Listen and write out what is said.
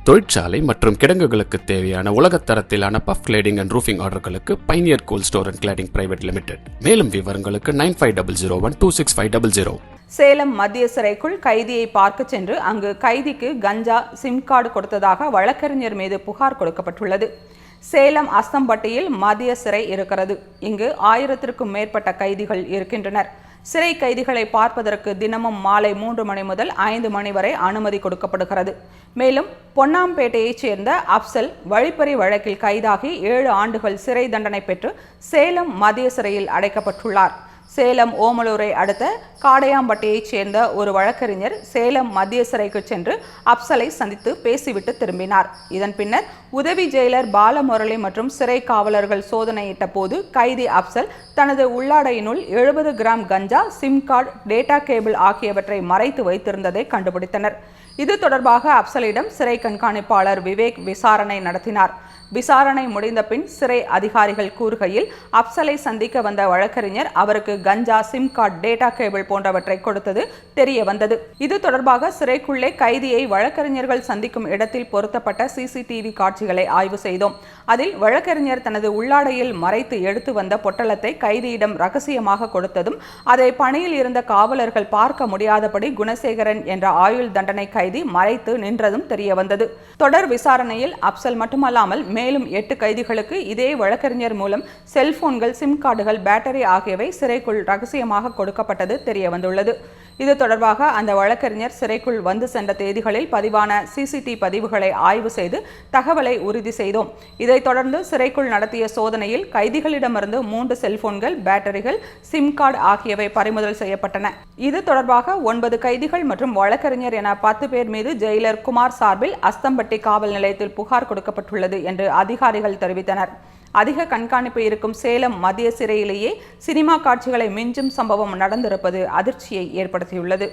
தொழிற்சாலை மற்றும் கிடங்குகளுக்கு தேவையான உலகத்தரத்திலான பஃப் கிளேடிங் அண்ட் ரூஃபிங் ஆர்டர்களுக்கு pioneer cool store and cladding private limited. மேலும் விவரங்களுக்கு 9500126500. சேலம் மத்திய சிறைக்குள் கைதியை பார்க்க சென்று அங்கு கைதிக்கு கஞ்சா சிம் கார்டு கொடுத்ததாக வழக்கறிஞர் மீது புகார் கொடுக்கப்பட்டுள்ளது. சேலம் அஸ்தம்பட்டியில் மத்திய சிறை இருக்கிறது. இங்கு 1000க்கும் மேற்பட்ட கைதிகள் இருக்கின்றனர். சிறை கைதிகளை பார்ப்பதற்கு தினமும் மாலை 3 மணி முதல் 5 மணி வரை அனுமதி கொடுக்கப்படுகிறது. மேலும் பொன்னாம்பேட்டையைச் சேர்ந்த அப்சல் வழிப்பறி வழக்கில் கைதாகி 7 ஆண்டுகள் சிறை தண்டனை பெற்று சேலம் மத்திய சிறையில் அடைக்கப்பட்டுள்ளார். சேலம் ஓமலூரை அடுத்த காடையாம்பட்டியைச் சேர்ந்த ஒரு வழக்கறிஞர் சேலம் மத்திய சிறைக்கு சென்று அப்சலை சந்தித்து பேசிவிட்டு திரும்பினார். இதன் பின்னர் உதவி ஜெயிலர் பாலமுரளி மற்றும் சிறை காவலர்கள் சோதனையிட்ட போது கைதி அப்சல் தனது உள்ளாடையினுள் 70 கிராம் கஞ்சா, சிம் கார்டு, டேட்டா கேபிள் ஆகியவற்றை மறைத்து வைத்திருந்ததை கண்டுபிடித்தனர். இது தொடர்பாக அப்சலிடம் சிறை கண்காணிப்பாளர் விவேக் விசாரணை நடத்தினார். விசாரணை முடிந்த பின் சிறை அதிகாரிகள் கூறுகையில், அப்சலை சந்திக்க வந்த வழக்கறிஞர் அவருக்கு கஞ்சா, சிம் கார்டு, டேட்டா கேபிள் போன்றவற்றை கொடுத்தது தெரிய வந்தது. இது தொடர்பாக சிறைக்குள்ளே கைதியை வழக்கறிஞர்கள் சந்திக்கும் இடத்தில் பொருத்தப்பட்ட சிசிடிவி காட்சிகளை ஆய்வு செய்தோம். அதில் வழக்கறிஞர் தனது உள்ளாடையில் மறைத்து எடுத்து வந்த பொட்டலத்தை கைதியிடம் ரகசியமாக கொடுத்ததும், அதை பணியில் இருந்த காவலர்கள் பார்க்க முடியாதபடி குணசேகரன் என்ற ஆயுள் தண்டனை கைதி மறைத்து நின்றதும் தெரிய வந்தது. தொடர் விசாரணையில் அப்சல் மட்டுமல்லாமல் மேலும் 8 கைதிகளுக்கு இதே வழக்கறிஞர் மூலம் செல்போன்கள், சிம் கார்டுகள், பேட்டரி ஆகியவை சிறைக்குள் ரகசியமாக கொடுக்கப்பட்டது தெரிய வந்துள்ளது. இது தொடர்பாக அந்த வழக்கறிஞர் சிறைக்குள் வந்து சென்ற தேதிகளில் பதிவான சிசிடிவி பதிவுகளை ஆய்வு செய்து தகவலை உறுதி செய்தோம். இதைத் தொடர்ந்து சிறைக்குள் நடத்திய சோதனையில் கைதிகளிடமிருந்து 3 செல்போன்கள், பேட்டரிகள், சிம் கார்டு ஆகியவை பறிமுதல் செய்யப்பட்டன. இது தொடர்பாக 9 கைதிகள் மற்றும் வழக்கறிஞர் என 10 பேர் மீது ஜெயிலர் குமார் சார்பில் அஸ்தம்பட்டி காவல் நிலையத்தில் புகார் கொடுக்கப்பட்டுள்ளது என்று அதிகாரிகள் தெரிவித்தனர். அதிக கண்காணிப்பு இருக்கும் சேலம் மத்திய சிறையிலேயே சினிமா காட்சிகளை மிஞ்சும் சம்பவம் நடந்திருப்பது அதிர்ச்சியை ஏற்படுத்தியுள்ளது.